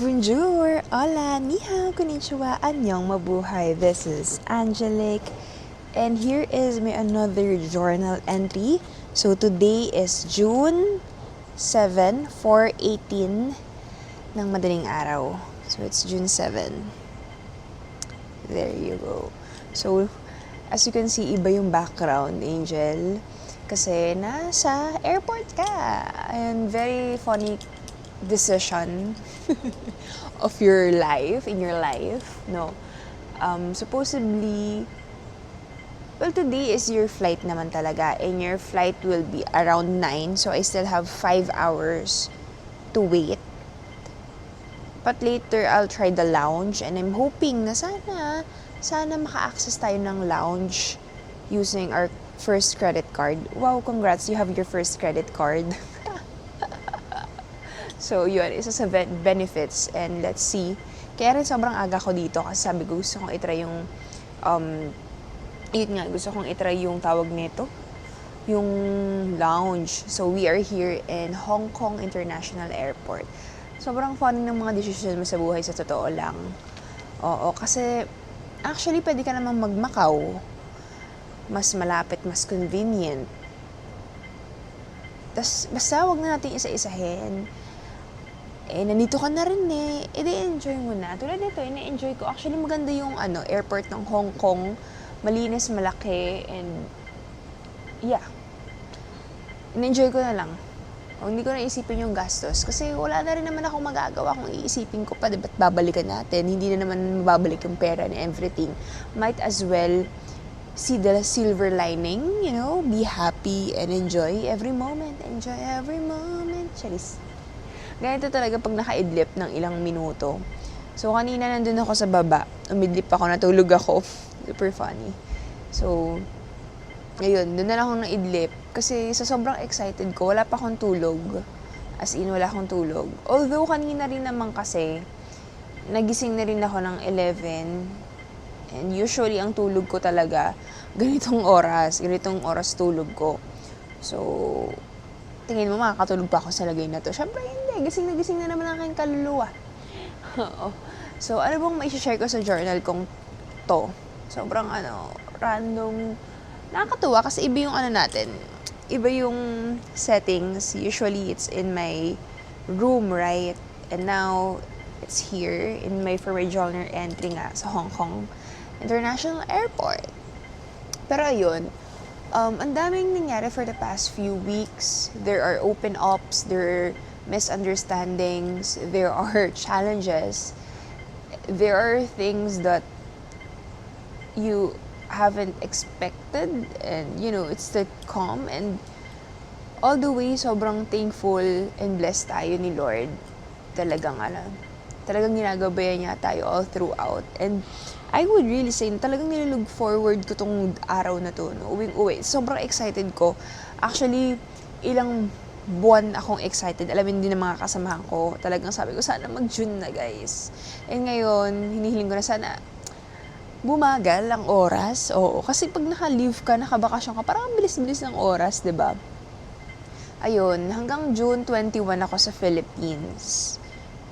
Bonjour, hola, ni hao, konnichiwa, annyeong, mabuhay. This is Angelique, and here is my another journal entry. So today is June 7, 4:18 ng madaling araw. So it's June 7. There you go. So as you can see, iba yung background, Angel. Kasi nasa airport ka. And very funny decision of your life, in your life, no? Supposedly, well, today is your flight naman talaga, and your flight will be around 9, so I still have 5 hours to wait. But later, I'll try the lounge, and I'm hoping na sana maka-access tayo ng lounge using our first credit card. Wow, congrats, you have your first credit card. So, yun, isa sa benefits, and let's see. Kaya rin sobrang aga ko dito kasi sabi ko gusto kong itry yung, gusto kong itry yung tawag nito, yung lounge. So, we are here in Hong Kong International Airport. Sobrang funny ng mga decision mo sa buhay, sa totoo lang. Oo, kasi actually pwede ka namang mag-Macau. Mas malapit, mas convenient. Tas, basta wag na natin isa-isahin. Nandito ka na rin enjoy mo na. Tulad nito, ina-enjoy ko. Actually, maganda yung airport ng Hong Kong. Malinis, malaki, and yeah. In-enjoy ko na lang. Hindi ko na isipin yung gastos. Kasi wala na rin naman akong magagawa kung iisipin ko pa, diba't babalikan natin. Hindi na naman mababalik yung pera and everything. Might as well see the silver lining, be happy and enjoy every moment. Enjoy every moment. Charis. Ganito talaga pag nakaidlip ng ilang minuto. So, kanina nandun ako sa baba. Umidlip ako, natulog ako. Super funny. So, ayun, doon na lang ako naidlip. Kasi sa sobrang excited ko, wala pa akong tulog. As in, wala akong tulog. Although, kanina rin naman kasi, nagising na rin ako ng 11. And usually, ang tulog ko talaga, ganitong oras tulog ko. So, tingin mo, makakatulog pa ako sa lagay na to. Siyempre, hindi. Gising na naman ang aking kaluluwa. Oo. So, ano bang mai-share ko sa journal kong to? Sobrang, random. Nakakatuwa kasi iba yung natin. Iba yung settings. Usually, it's in my room, right? And now, it's here in for my journal entry nga sa Hong Kong International Airport. Pero ayun, ang daming nangyari for the past few weeks. There are open ups, there are misunderstandings, there are challenges, there are things that you haven't expected, and it's still calm, and all the way sobrang thankful and blessed tayo ni Lord. Talagang ginagabayan niya tayo all throughout, and I would really say na talagang nilook forward ko tong araw na to, uwing-uwi. Sobrang excited ko. Actually, ilang buwan akong excited. Alamin din ng mga kasamahan ko. Talagang sabi ko, sana mag-June na, guys. And ngayon, hinihiling ko na sana bumagal ang oras. Oo, kasi pag naka-leave ka, naka-bakasyon ka, parang bilis-bilis ng oras, 'di ba? Ayun, hanggang June 21 ako sa Philippines.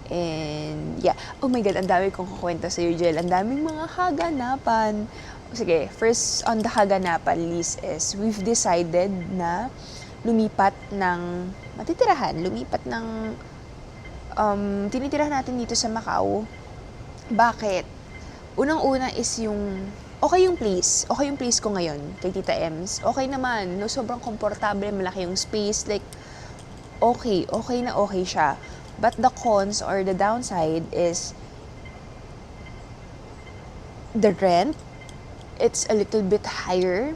And yeah, oh my God, ang dami kong kukwento sa iyo, Jel. Ang daming mga kaganapan. Sige, first on the kaganapan list is we've decided na lumipat ng tinitirahan natin dito sa Macau. Bakit? Unang-una is okay yung place ko ngayon kay Tita Ems. Okay naman, sobrang komportable, malaki yung space, like okay na okay siya. But the cons or the downside is the rent. It's a little bit higher.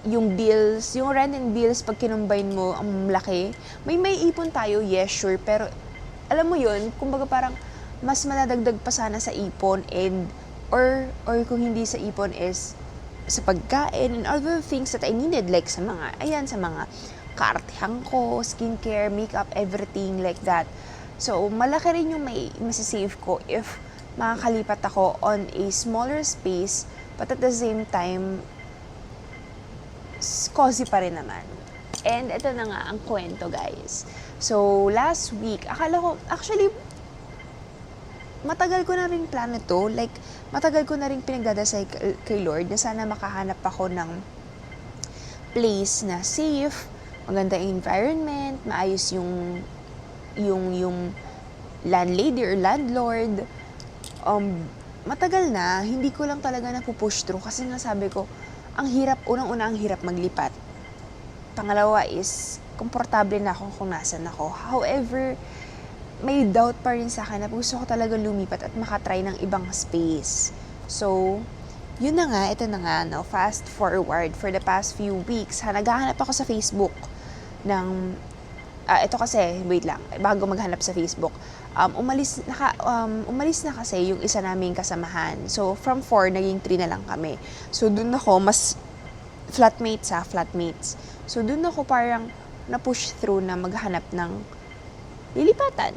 Yung bills, yung rent and bills, pag kinumbine mo, ang laki. May ipon tayo, yes, sure. Pero, alam mo yun, kumbaga parang, mas madadagdag pa sana sa ipon, and, or kung hindi sa ipon is, sa pagkain, and other things that I needed, like sa mga kaartihan ko, skincare, makeup, everything like that. So, malaki rin yung masisave ko if makakalipat ako on a smaller space, but at the same time, cozy pa rin naman. And ito na nga ang kwento, guys. So, last week, akala ko, actually, matagal ko na rin plano to. Like, matagal ko na rin pinagdadasal kay Lord na sana makahanap ako ng place na safe, maganda yung environment, maayos yung landlady or landlord. Matagal na, hindi ko lang talaga napupush through kasi nasabi ko, unang-una ang hirap maglipat. Pangalawa is, komportable na ako kung nasan ako. However, may doubt pa rin sa akin na gusto ko talaga lumipat at makatry ng ibang space. So, yun na nga, ito na nga, no, fast forward for the past few weeks, naghahanap ako sa Facebook ng, ito kasi, wait lang, bago maghanap sa Facebook, umalis na kasi yung isa naming kasamahan. So, from 4, naging 3 na lang kami. So, dun ako, mas flatmates. So, dun ako parang na-push through na maghanap ng lilipatan.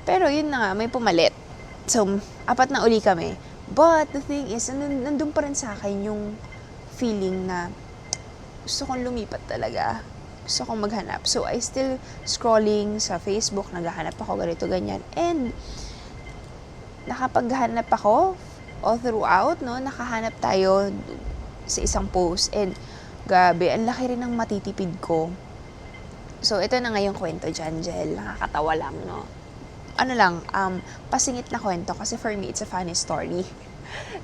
Pero yun na nga, may pumalit. So, 4 na uli kami. But the thing is, nandun pa rin sa akin yung feeling na gusto kong lumipat talaga. Gusto kong maghanap. So, I still scrolling sa Facebook, naghahanap ako ganito, ganyan. And, nakapaghanap ako all throughout, no? Nakahanap tayo sa isang post. And, grabe, ang laki rin ng matitipid ko. So, ito na nga yung kwento dyan, Jel. Nakakatawa lang, no? Pasingit na kwento kasi for me, it's a funny story.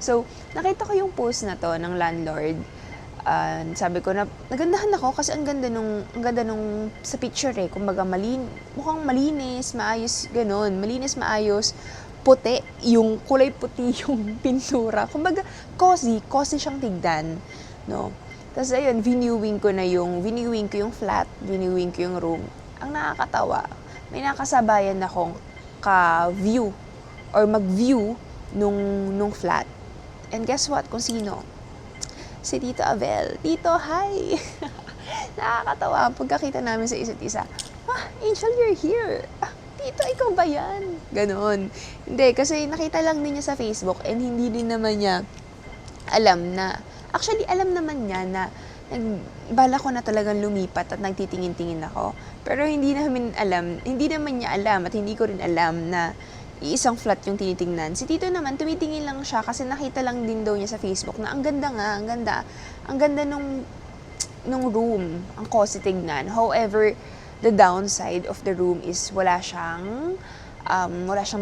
So, nakita ko yung post na to ng landlord. Sabi ko na, nagandahan ako kasi ang ganda nung sa picture eh. Kumbaga, mukhang malinis, maayos, ganun. Malinis, maayos, puti, yung kulay puti yung pintura. Kumbaga, cozy siyang tignan, no? Tapos ayun, viewing ko yung flat, viewing ko yung room. Ang nakakatawa, may nakasabayan akong ka-view or mag-view nung flat. And guess what? Kung sino? Si Tito Abel. Tito, hi! Nakakatawa ang pagkakita namin sa isa't isa. Angel, you're here! Tito, ikaw ba yan? Ganon. Hindi, kasi nakita lang din niya sa Facebook and hindi din naman niya alam naman niya na bala ko na talagang lumipat at nagtitingin-tingin ako. Pero hindi naman niya alam at hindi ko rin alam na iisang flat yung tinitingnan. Si Tito naman, tumitingin lang siya kasi nakita lang din daw niya sa Facebook na ang ganda nung room, ang cozy tignan. However, the downside of the room is wala siyang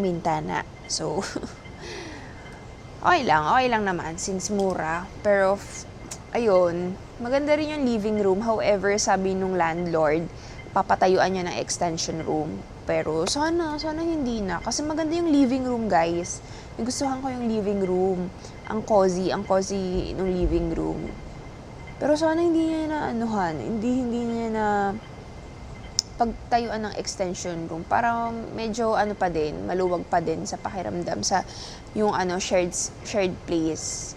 bintana. So, okay lang naman since mura. Pero, ayun, maganda rin yung living room. However, sabi nung landlord, papatayuan niya ng extension room. Pero sana hindi na. Kasi maganda yung living room, guys. Nagustuhan ko yung living room. Ang cozy ng living room. Pero sana hindi niya hindi niya na pagtayuan ng extension room. Parang medyo pa din, maluwag pa din sa pakiramdam sa yung shared place.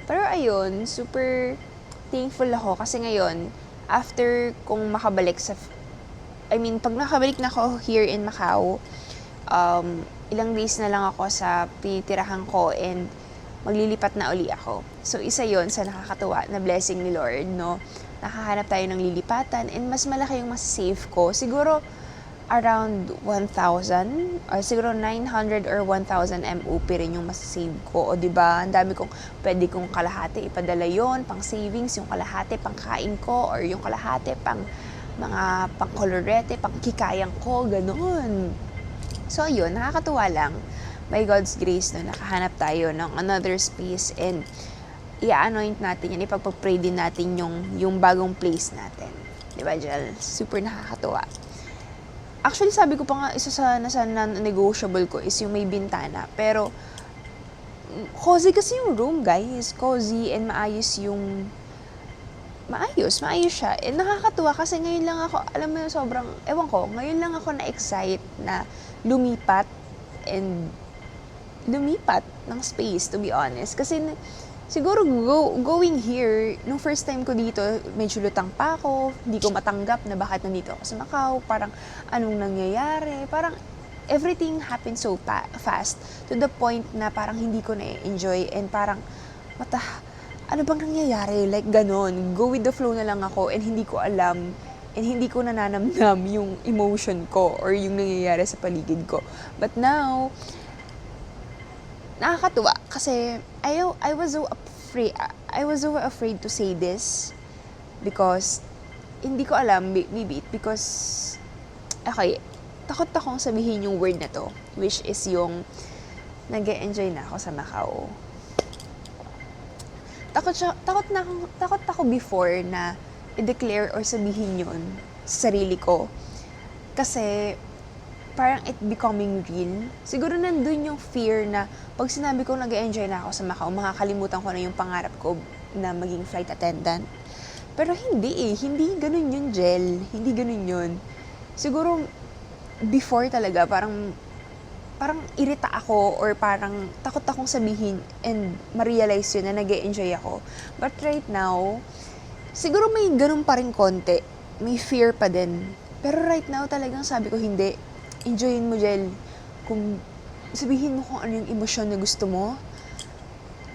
Pero ayun, super thankful ako kasi ngayon, after kung makabalik pag nakabalik na ako here in Macau, ilang days na lang ako sa pitirahan ko and maglilipat na uli ako. So, isa yon sa nakakatuwa na blessing ni Lord, no? Nakahanap tayo ng lilipatan and mas malaki yung masasave ko. Siguro, around 1,000 or siguro 900 or 1,000 MOP rin yung masasave ko. O diba, ang dami pwede kong kalahati ipadala yon pang savings, yung kalahati pang kain ko, or yung kalahati pang mga pang-kolorete, pang-kikayang ko, ganun. So, yun, nakakatuwa lang. By God's grace, no, nakahanap tayo ng another space and i-anoint natin yan, ipagpapray din natin yung bagong place natin. Diba, Jel? Super nakakatuwa. Actually, sabi ko pa nga, isa sa non-negotiable ko is yung may bintana. Pero, cozy kasi yung room, guys. Cozy and maayos siya. And nakakatuwa kasi ngayon lang ako, alam mo yung sobrang, ngayon lang ako na-excite na lumipat ng space, to be honest. Kasi siguro going here, nung first time ko dito, medyo lutang pa ako, hindi ko matanggap na bakit nandito ako sa Macau, parang anong nangyayari, parang everything happened so fast to the point na parang hindi ko na-enjoy and parang, ano bang nangyayari? Like, ganon. Go with the flow na lang ako and hindi ko alam and hindi ko nananamnam yung emotion ko or yung nangyayari sa paligid ko. But now, nakakatuwa kasi I was so afraid to say this because hindi ko alam, maybe because okay, takot akong sabihin yung word na to, which is yung nag-e-enjoy na ako sa Macau. Takot ako before na i-declare or sabihin yun sa sarili ko. Kasi parang it becoming real. Siguro nandun yung fear na pag sinabi ko nag-e-enjoy na ako sa Macau, makakalimutan ko na yung pangarap ko na maging flight attendant. Pero hindi ganun yun, Jel. Hindi ganun yun. Siguro before talaga, parang irita ako or parang takot akong sabihin and ma-realize yun na nag-e-enjoy ako. But right now, siguro may ganun pa rin konti. May fear pa din. Pero right now talagang sabi ko hindi. Enjoyin mo, Jel. Kung sabihin mo kung ano yung emosyon na gusto mo.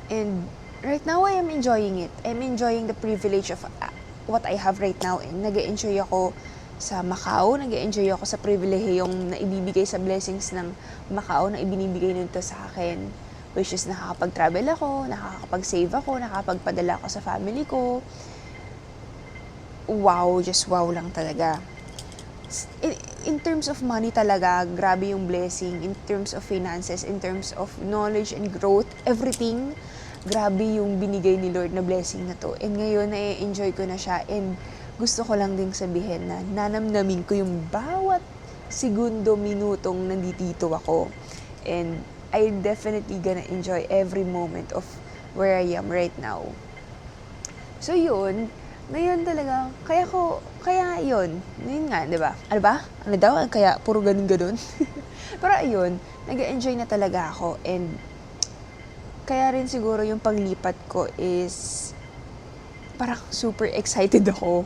And right now, I am enjoying it. I'm enjoying the privilege of what I have right now. And nag-e-enjoy ako sa Macau, nag-e-enjoy ako sa pribilehiyong na ibibigay sa blessings ng Macau na ibinibigay nito sa akin. Which is nakakapag-travel ako, nakakapag-save ako, nakakapagpadala ako sa family ko. Wow, just wow lang talaga. In terms of money talaga, grabe yung blessing. In terms of finances, in terms of knowledge and growth, everything, grabe yung binigay ni Lord na blessing na to. And ngayon, na-enjoy ko na siya. And gusto ko lang ding sabihin na nanamnamin ko yung bawat segundo, minutong nandito ako. And I definitely gonna enjoy every moment of where I am right now. So yun, ngayon talaga, kaya yun nga, di ba? Ano ba? Ano daw? Kaya puro ganun-ganun. Pero ayun, nag-enjoy na talaga ako. And kaya rin siguro yung paglipat ko is parang super excited ako.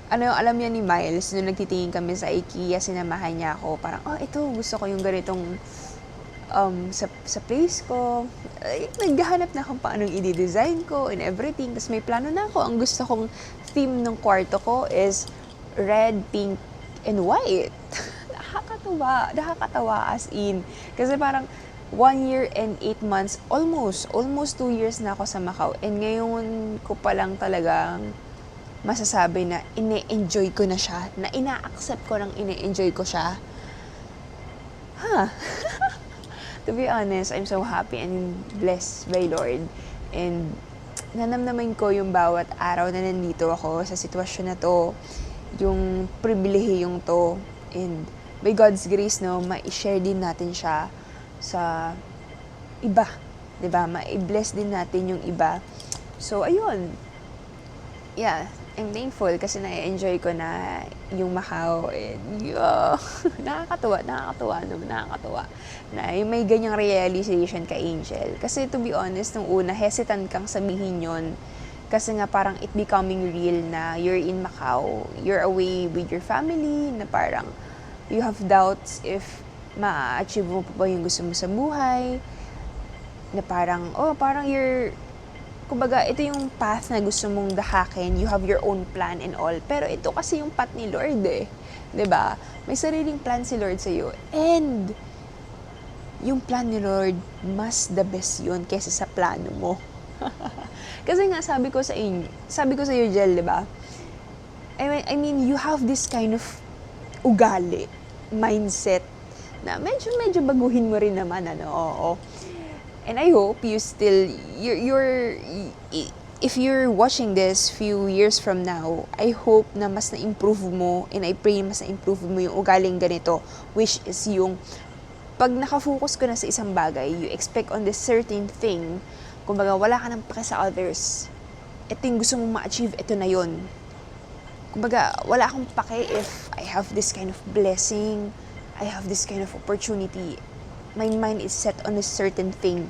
Alam yan ni Miles, nung nagtitingin kami sa IKEA, sinamahan niya ako. Parang, ito, gusto ko yung ganitong sa place ko. Naghahanap na akong paanong i-design ko and everything. Tapos may plano na ako. Ang gusto kong theme ng kwarto ko is red, pink, and white. Nakakatawa as in. Kasi parang 1 year and 8 months, almost 2 years na ako sa Macau. And ngayon ko palang talagang masasabi na ine-enjoy ko na siya, na ina-accept ko ng ine-enjoy ko siya. To be honest, I'm so happy and blessed by Lord. And nanamnaman ko yung bawat araw na nandito ako sa sitwasyon na to, yung pribilehiyong to. And by God's grace, no, ma-share din natin siya sa iba. 'Di ba? Ma-bless din natin yung iba. So, ayun. Yeah, I'm thankful kasi na-enjoy ko na yung Macau. And nakakatuwa. Na yung may ganyang realization ka, Angel. Kasi to be honest, nung una, hesitant kang sabihin yon. Kasi nga parang it becoming real na you're in Macau, you're away with your family, na parang you have doubts if ma-achieve mo pa ba yung gusto mo sa buhay. Na parang, kumbaga, ito yung path na gusto mong dahakin, you have your own plan and all. Pero ito kasi yung path ni Lord eh. 'Di ba? May sariling plan si Lord sa'yo. And yung plan ni Lord, mas the best yun kaysa sa plano mo. Kasi nga, sabi ko sa iyo, Jel, 'di ba? I mean, you have this kind of ugali, mindset, na medyo baguhin mo rin naman, oo. And I hope you still, if you're watching this few years from now, I hope na mas na-improve mo, and I pray mas na-improve mo yung ugaling ganito, which is yung, pag nakafocus ka na sa isang bagay, you expect on this certain thing, kumbaga wala ka nang pake sa others, ito yung gusto mong ma-achieve, ito na yun. Kumbaga, wala akong pake if I have this kind of blessing, I have this kind of opportunity. My mind is set on a certain thing.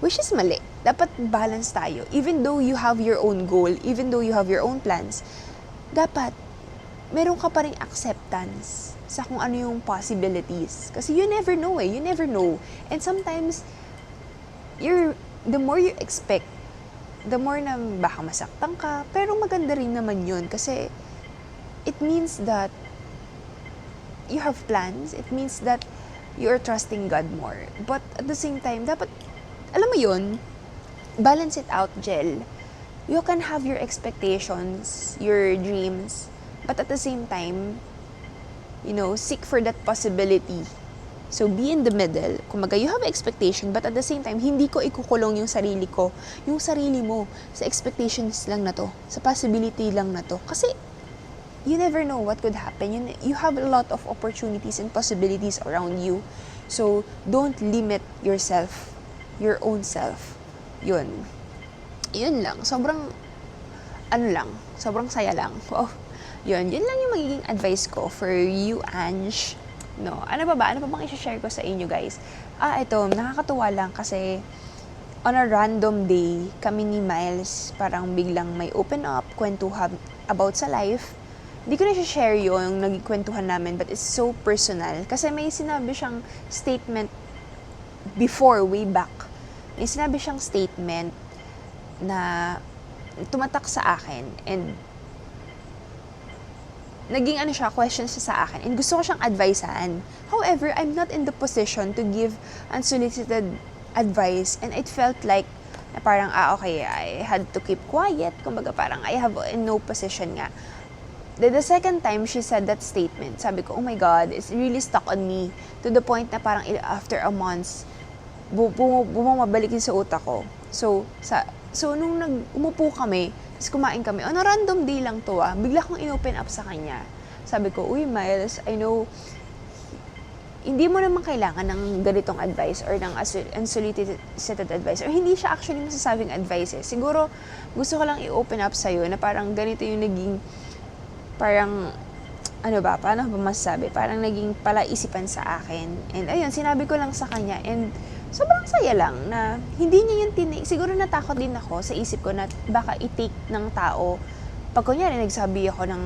Which is mali. Dapat balance tayo. Even though you have your own goal, even though you have your own plans, dapat meron ka pa ring acceptance sa kung ano yung possibilities. Kasi you never know eh. You never know. And sometimes, the more you expect, the more na baka masaktan ka, pero maganda rin naman yun. Kasi it means that you have plans. It means that you're trusting God more. But at the same time, dapat, alam mo yun, balance it out, Jel. You can have your expectations, your dreams, but at the same time, seek for that possibility. So, be in the middle. Kumbaga, you have expectation, but at the same time, hindi ko ikukulong yung sarili ko, yung sarili mo, sa expectations lang na to, sa possibility lang na to. Kasi, you never know what could happen. You have a lot of opportunities and possibilities around you. So, don't limit yourself, your own self. Yun lang. Sobrang saya lang. Oh, yun lang yung magiging advice ko for you, Ange. No, ano pa bang i-share ko sa inyo, guys? Ito, nakakatuwa lang kasi on a random day, kami ni Miles parang biglang may open up, kwentuhan about sa life. Hindi ko na share yung nagkikwentuhan namin, but it's so personal. Kasi may sinabi siyang statement before, way back. May sinabi siyang statement na tumatak sa akin and naging question siya sa akin and gusto ko siyang advisean. However, I'm not in the position to give unsolicited advice and it felt like parang, okay, I had to keep quiet. Kumbaga parang I have no position nga. The second time she said that statement, sabi ko, oh my God, it's really stuck on me to the point na parang after a month, bumabalik yun sa utak ko. So nung umupo kami, tapos kumain kami, on a random day lang to bigla kong in-open up sa kanya. Sabi ko, uy Miles, I know, hindi mo naman kailangan ng ganitong advice or ng unsolicited advice. Or hindi siya actually masasabing advice Siguro, gusto ko lang i-open up sa'yo na parang ganito yung naging, parang, paano ba masasabi? Parang naging palaisipan sa akin. And ayun, sinabi ko lang sa kanya. And sobrang saya lang na hindi niya yung siguro natakot din ako sa isip ko na baka i-take ng tao. Pag kunyari nagsabi ako ng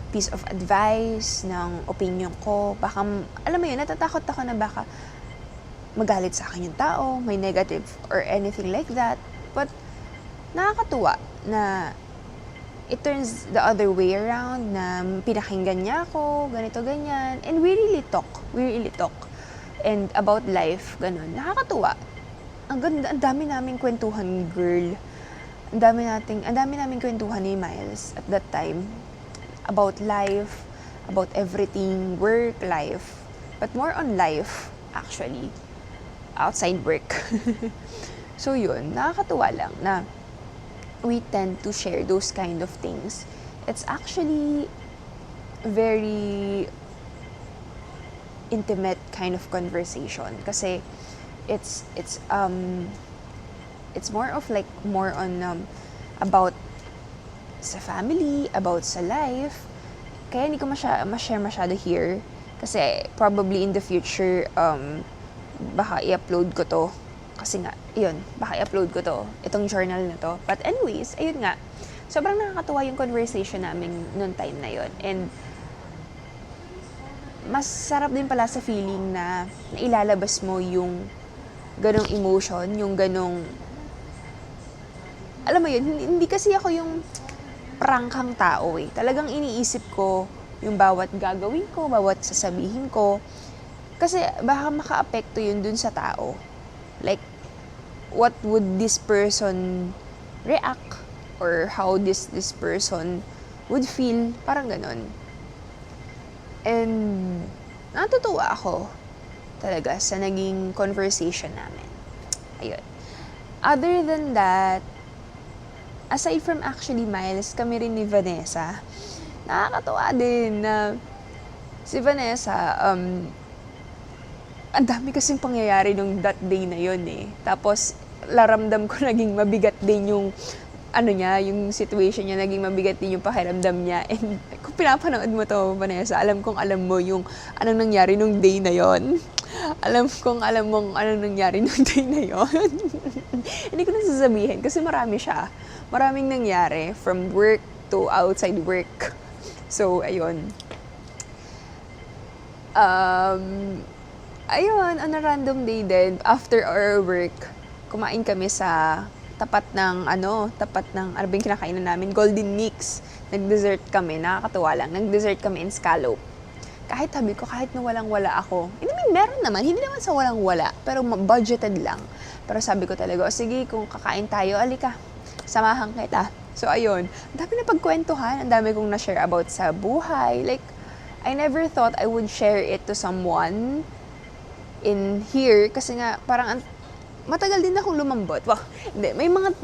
piece of advice, ng opinion ko, baka, alam mo yun, natatakot ako na baka magalit sa akin yung tao, may negative or anything like that. But nakakatuwa na it turns the other way around na pinakinggan niya ako, ganito, ganyan. And we really talk. And about life, ganun. Nakakatuwa. Ang ganda, ang dami naming kwentuhan, girl. Ang dami naming kwentuhan ni Miles at that time. About life, about everything, work, life. But more on life, actually. Outside work. So yun, nakakatuwa lang na we tend to share those kind of things. It's actually very intimate kind of conversation kasi it's more on about sa family, about sa life. Kaya hindi ko ma-share masyado here kasi probably in the future baka i-upload ko to. Kasi nga, baka i-upload ko itong journal na to. But anyways, ayun nga, sobrang nakakatuwa yung conversation namin noon time na yun. And mas sarap din pala sa feeling na nailalabas mo yung ganong emotion, yung ganong, alam mo yun, hindi kasi ako yung prangkang tao Talagang iniisip ko yung bawat gagawin ko, bawat sasabihin ko. Kasi baka maka-apekto yun dun sa tao. Like, what would this person react? Or how this person would feel? Parang ganon. And natutuwa ako talaga sa naging conversation namin. Ayun. Other than that, aside from actually Miles, kami rin ni Vanessa, nakakatuwa din na si Vanessa, ang dami kasing pangyayari nung that day na yun Tapos, laramdam ko naging mabigat din yung, yung situation niya, naging mabigat din yung pakiramdam niya. And kung pinapanood mo to, Vanessa, alam kong alam mo yung anong nangyari nung day na yon. Alam mong anong nangyari nung day na yon. Hindi ko na sasabihin kasi marami siya. Maraming nangyari from work to outside work. So, ayun. Ayun, on a random day din, after our work, kumain kami sa tapat ng ano ba yung kinakainan namin, Golden Mix. Nag-dessert kami, nakakatuwa lang. Nag-dessert kami in scallop. Kahit sabi ko, kahit na walang-wala ako, I mean, meron naman, hindi naman sa walang-wala, pero budgeted lang. Pero sabi ko talaga, o sige, kung kakain tayo, alika, samahan kita. So, ayun, ang dami na pagkwentuhan, ang dami kong na-share about sa buhay. Like, I never thought I would share it to someone in here, kasi nga, parang matagal din akong lumambot. Wow, hindi, may mga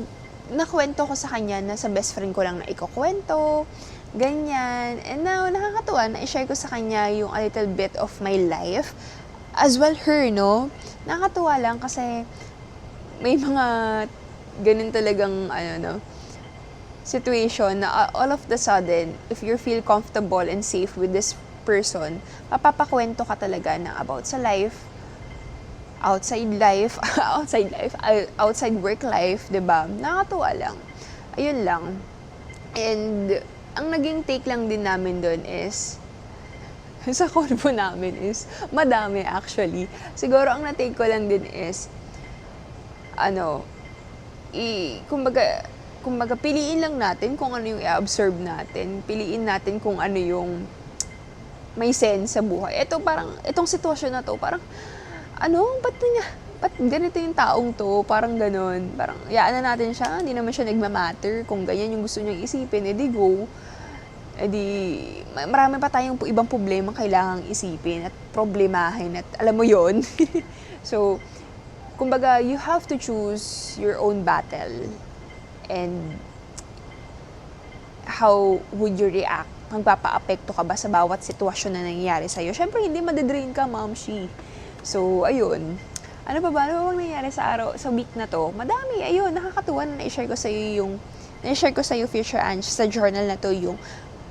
nakwento ko sa kanya na sa best friend ko lang na ikukwento, ganyan. And now, nakakatuwa na i-share ko sa kanya yung a little bit of my life. As well her, no? Nakakatuwa lang kasi may mga ganun talagang, situation na all of the sudden, if you feel comfortable and safe with this person, mapapakwento ka talaga na about sa life, outside work life, 'di ba? Nakakatuwa lang. Ayun lang. And ang naging take lang din namin doon is sa convo namin is madami actually. Siguro ang na-take ko lang din is kumbaga piliin lang natin kung ano yung i-observe natin. Piliin natin kung ano yung may sense sa buhay. Itong sitwasyon na to, parang ba't ganito yung taong to? Parang ganun. Parang, yaan na natin siya. Hindi naman siya nagmamatter. Kung ganyan yung gusto niyang isipin, edi go. Marami pa tayong ibang problema kailangang isipin at problemahin. At alam mo yon. So, kumbaga, you have to choose your own battle. And how would you react? Magpapa-apekto ka ba sa bawat sitwasyon na nangyayari sa'yo? Siyempre, hindi madadrain ka, mamshi. So, ayun. Ano pa ba? Ano bang nangyari sa week na to? Madami. Ayun, nakakatuwa na na-share ko sa'yo Future Ange, sa journal na to, yung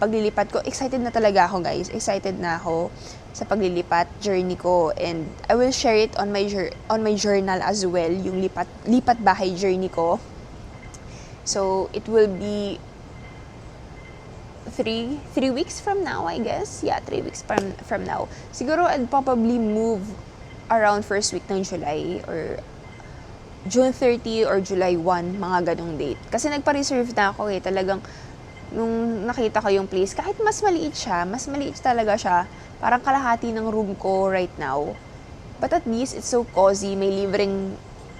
paglilipat ko. Excited na talaga ako, guys. Excited na ako sa paglilipat, journey ko. And I will share it on my journal as well, yung lipat bahay journey ko. So, it will be 3 weeks from now, I guess. Yeah, 3 weeks from now. Siguro, I'd probably move around first week ng July or June 30 or July 1, mga ganong date. Kasi nagpa-reserve na ako talagang nung nakita ko yung place, kahit mas maliit talaga siya, parang kalahati ng room ko right now. But at least, it's so cozy, may libreng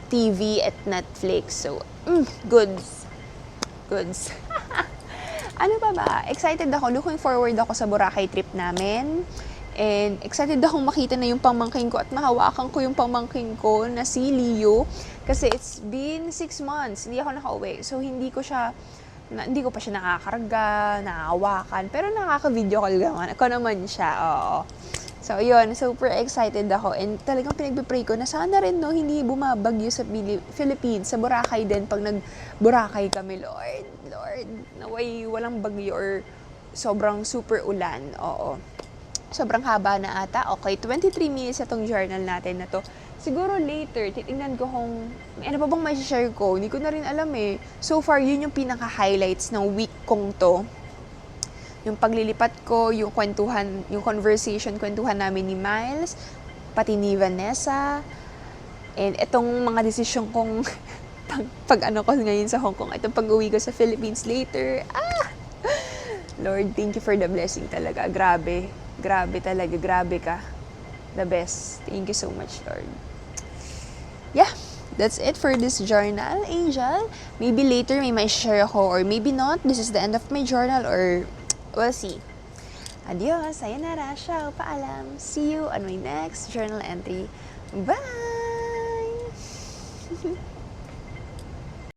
TV at Netflix. So, goods. Ano pa ba? Excited ako, looking forward ako sa Boracay trip namin. And excited akong makita na yung pamangkin ko at mahawakan ko yung pamangkin ko na si Leo. Kasi it's been 6 months, hindi ako nakauwi. So, hindi ko pa siya nakakarga, nakahawakan. Pero nakaka-video call ko naman siya, oo. So, yun, super excited ako. And talagang pinagpipray ko na sana rin, no, hindi bumabagyo sa Philippines, sa Boracay din. Pag nag-Boracay kami, Lord, naway walang bagyo or sobrang super ulan, oo. Sobrang haba na ata. Okay, 23 minutes itong journal natin na to. Siguro later, titingnan ko kung ano pa bang may share ko. Hindi ko na rin alam eh. So far, yun yung pinaka-highlights ng week kong to. Yung paglilipat ko, yung kwentuhan namin ni Miles, pati ni Vanessa, and itong mga desisyon kong pag ko ngayon sa Hong Kong, itong pag-uwi ko sa Philippines later. Lord, thank you for the blessing talaga. Grabe talaga, grabe ka. The best. Thank you so much, Lord. Yeah, that's it for this journal, Angel. Maybe later may share ako or maybe not. This is the end of my journal or we'll see. Adios, sayonara, ciao, paalam. See you on my next journal entry. Bye!